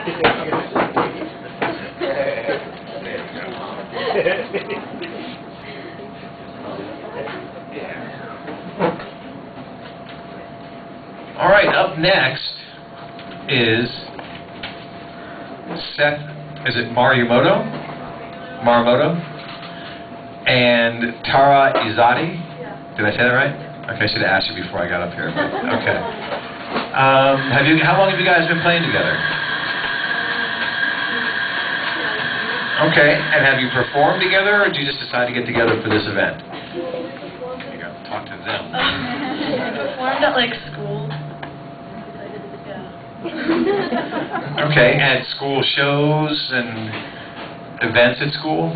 All right, up next is Seth, is it Marimoto? And Tara Izadi. Did I say that right? Okay, I should have asked you before I got up here. But okay. How long have you guys been playing together? Okay, and have you performed together, or did you just decide to get together for this event? There you go. Talk to them. Performed at like school. Yeah. Okay, at school shows and events at school?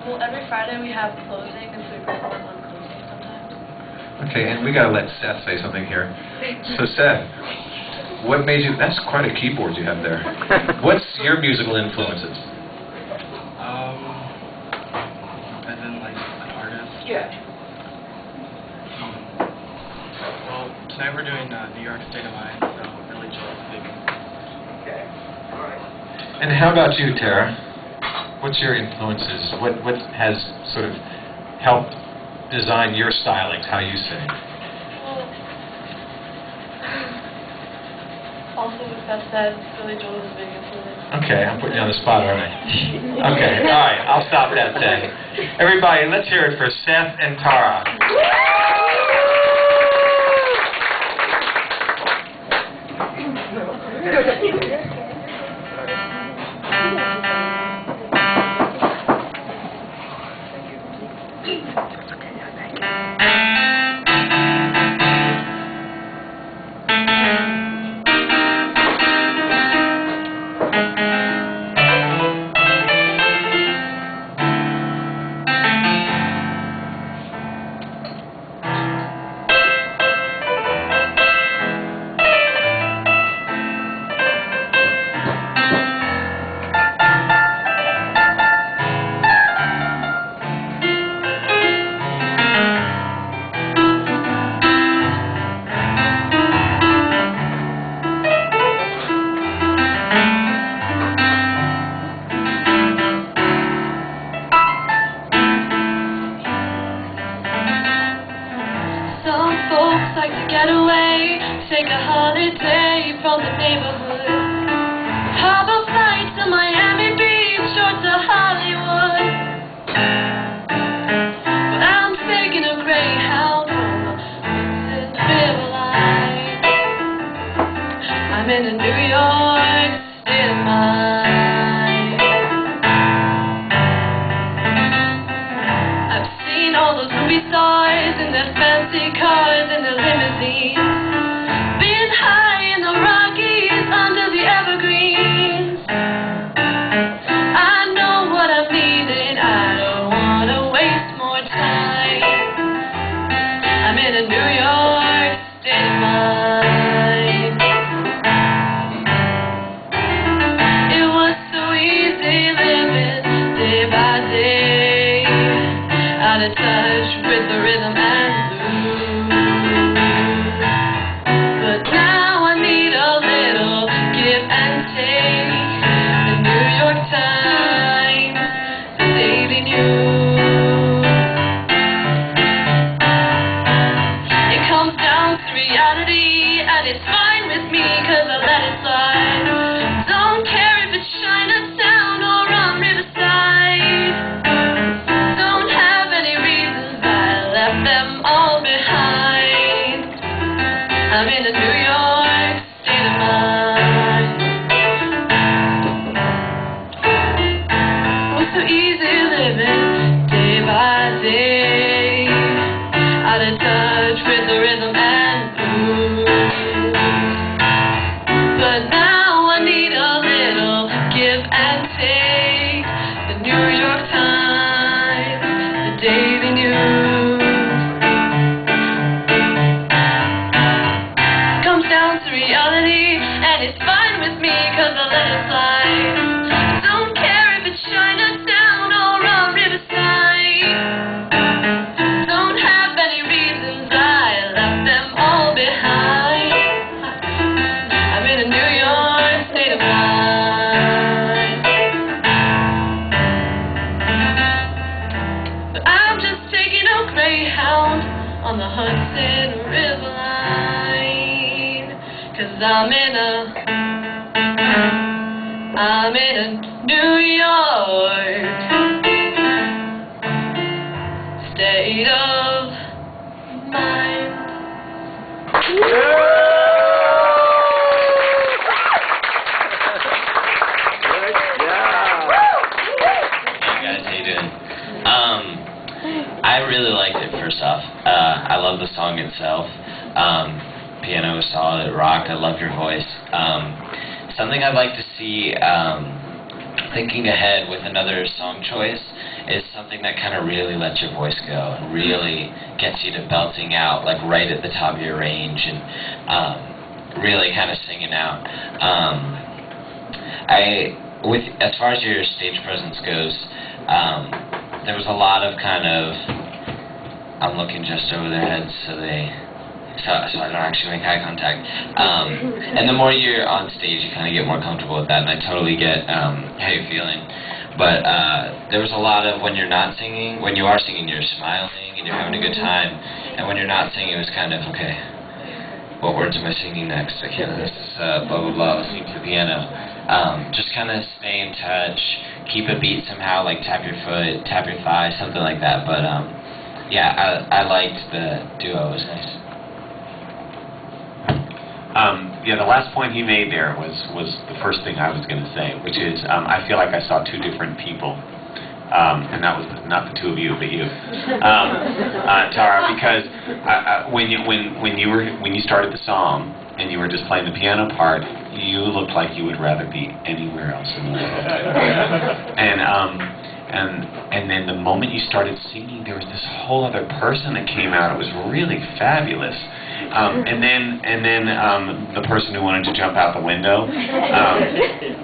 Well, every Friday we have closing, and so we perform on closing sometimes. Okay, and we gotta let Seth say something here. So Seth, what made you, that's quite a keyboard you have there. What's your musical influences? As in like an artist? Yeah. Well, tonight we're doing New York State of Mind, so Billy Joel's big. Okay, alright. And how about you, Tara? What's your influences? What has sort of helped design your stylings, how you sing? Also, with that said, Billy Joel is a big influence. Okay, I'm putting you on the spot, aren't I? Okay, alright, I'll stop that then. Everybody, let's hear it for Seth and Tara. Like to get away, take a holiday from the neighborhood. Harbor flights to Miami Beach or to Hollywood. But I'm taking a Greyhound home, Hudson River Line. I'm in a New York state of mind. I've seen all those movie stars in their fancy cars and their limousines, being high in the Rockies under the evergreens. I know what I'm needing, I don't want to waste more time. I'm in a New York state of mind. It was so easy living day by day, out of touch with the rhythm and blues. But now I need a little give and take. The New York Times, the Daily News. It comes down to reality, and it's fine with me, 'cause I let it slide. Don't care if it's Chinatown or on Riverside. Don't have any reasons, I left them all behind. I'm in a New York state of mind. It was so easy living day by day, out of touch with the rhythm and blues. But now I need a little give and take. The New York Times, the Daily News. Comes down to reality, and it's fine with me, 'cause I let it slide. Don't care if it's Chinatown or on Riverside. Don't have any reasons, I left them all behind. I'm in a New York state of mind. I'm in a New York state of mind. I really liked it, first off. I love the song itself. Piano was solid, it rocked, I love your voice. Something I'd like to see, thinking ahead with another song choice, is something that kind of really lets your voice go, and really gets you to belting out, like right at the top of your range, and really kind of singing out. As far as your stage presence goes, there was a lot of kind of, I'm looking just over their heads so I don't actually make eye contact. And the more you're on stage, you kind of get more comfortable with that, and I totally get how you're feeling. But there was a lot of, when you're not singing, when you are singing, you're smiling and you're having a good time, and when you're not singing, it was kind of, okay, what words am I singing next? I can't, this is blah, blah, blah, listening to the piano. Just kind of stay in touch, keep a beat somehow, like tap your foot, tap your thigh, something like that. But yeah, I liked the duo, it was nice. Yeah, the last point he made there was the first thing I was going to say, which is I feel like I saw two different people, and that was not the two of you, but you, Tara, because when you started the song and you were just playing the piano part, you looked like you would rather be anywhere else in the world. And then the moment you started singing, there was this whole other person that came out. It was really fabulous. And then the person who wanted to jump out the window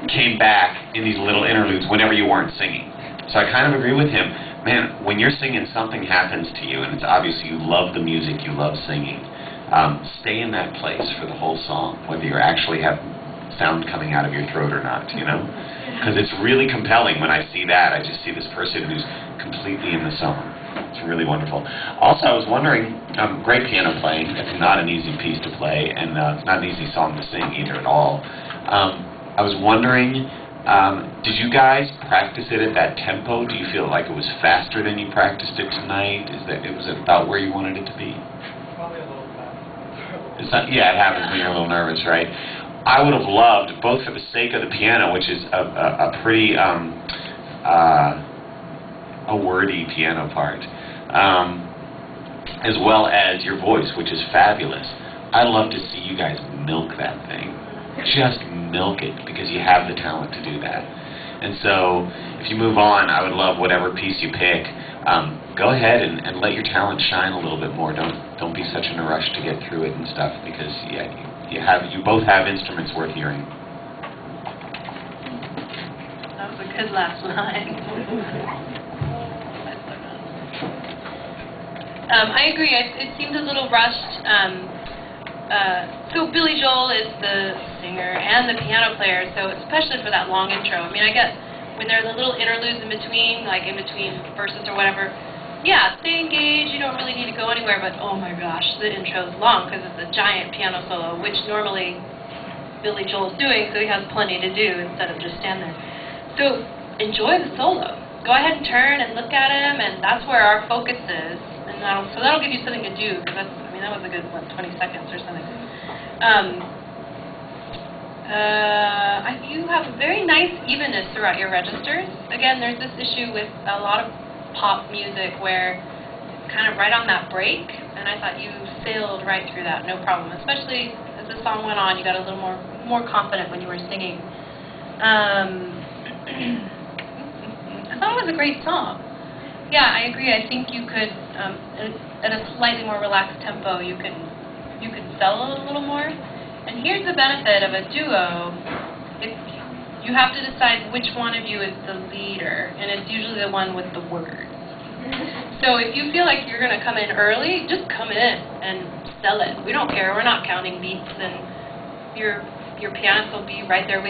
came back in these little interludes whenever you weren't singing. So I kind of agree with him. Man, when you're singing, something happens to you, and it's obvious you love the music, you love singing. Stay in that place for the whole song, whether you actually have sound coming out of your throat or not, you know? Because it's really compelling when I see that. I just see this person who's completely in the song. It's really wonderful. Also, I was wondering, great piano playing. It's not an easy piece to play, and it's not an easy song to sing either at all. I was wondering, did you guys practice it at that tempo? Do you feel like it was faster than you practiced it tonight? Was it about where you wanted it to be? Probably a little fast. It's not, yeah, it happens when you're a little nervous, right? I would have loved, both for the sake of the piano, which is a pretty a wordy piano part, as well as your voice, which is fabulous. I'd love to see you guys milk that thing. Just milk it, because you have the talent to do that. And so, if you move on, I would love whatever piece you pick. Go ahead and let your talent shine a little bit more. Don't be such in a rush to get through it and stuff, because yeah, you both have instruments worth hearing. That was a good last line. I agree. It seemed a little rushed. So Billy Joel is the singer and the piano player, so especially for that long intro. I mean, I get when there are the little interludes in between, like in between verses or whatever, yeah, stay engaged, you don't really need to go anywhere, but oh my gosh, the intro's long because it's a giant piano solo, which normally Billy Joel's doing, so he has plenty to do instead of just stand there. So enjoy the solo. Go ahead and turn and look at him, and that's where our focus is. And that'll give you something to do, because that was a good, 20 seconds or something. You have a very nice evenness throughout your registers. Again, there's this issue with a lot of pop music where kind of right on that break, and I thought you sailed right through that, no problem. Especially as the song went on, you got a little more confident when you were singing. I thought it was a great song. Yeah, I agree. I think you could, at a slightly more relaxed tempo, you could sell it a little more. And here's the benefit of a duo. You have to decide which one of you is the leader, and it's usually the one with the words. So if you feel like you're going to come in early, just come in and sell it. We don't care. We're not counting beats, and your pianist will be right there with you.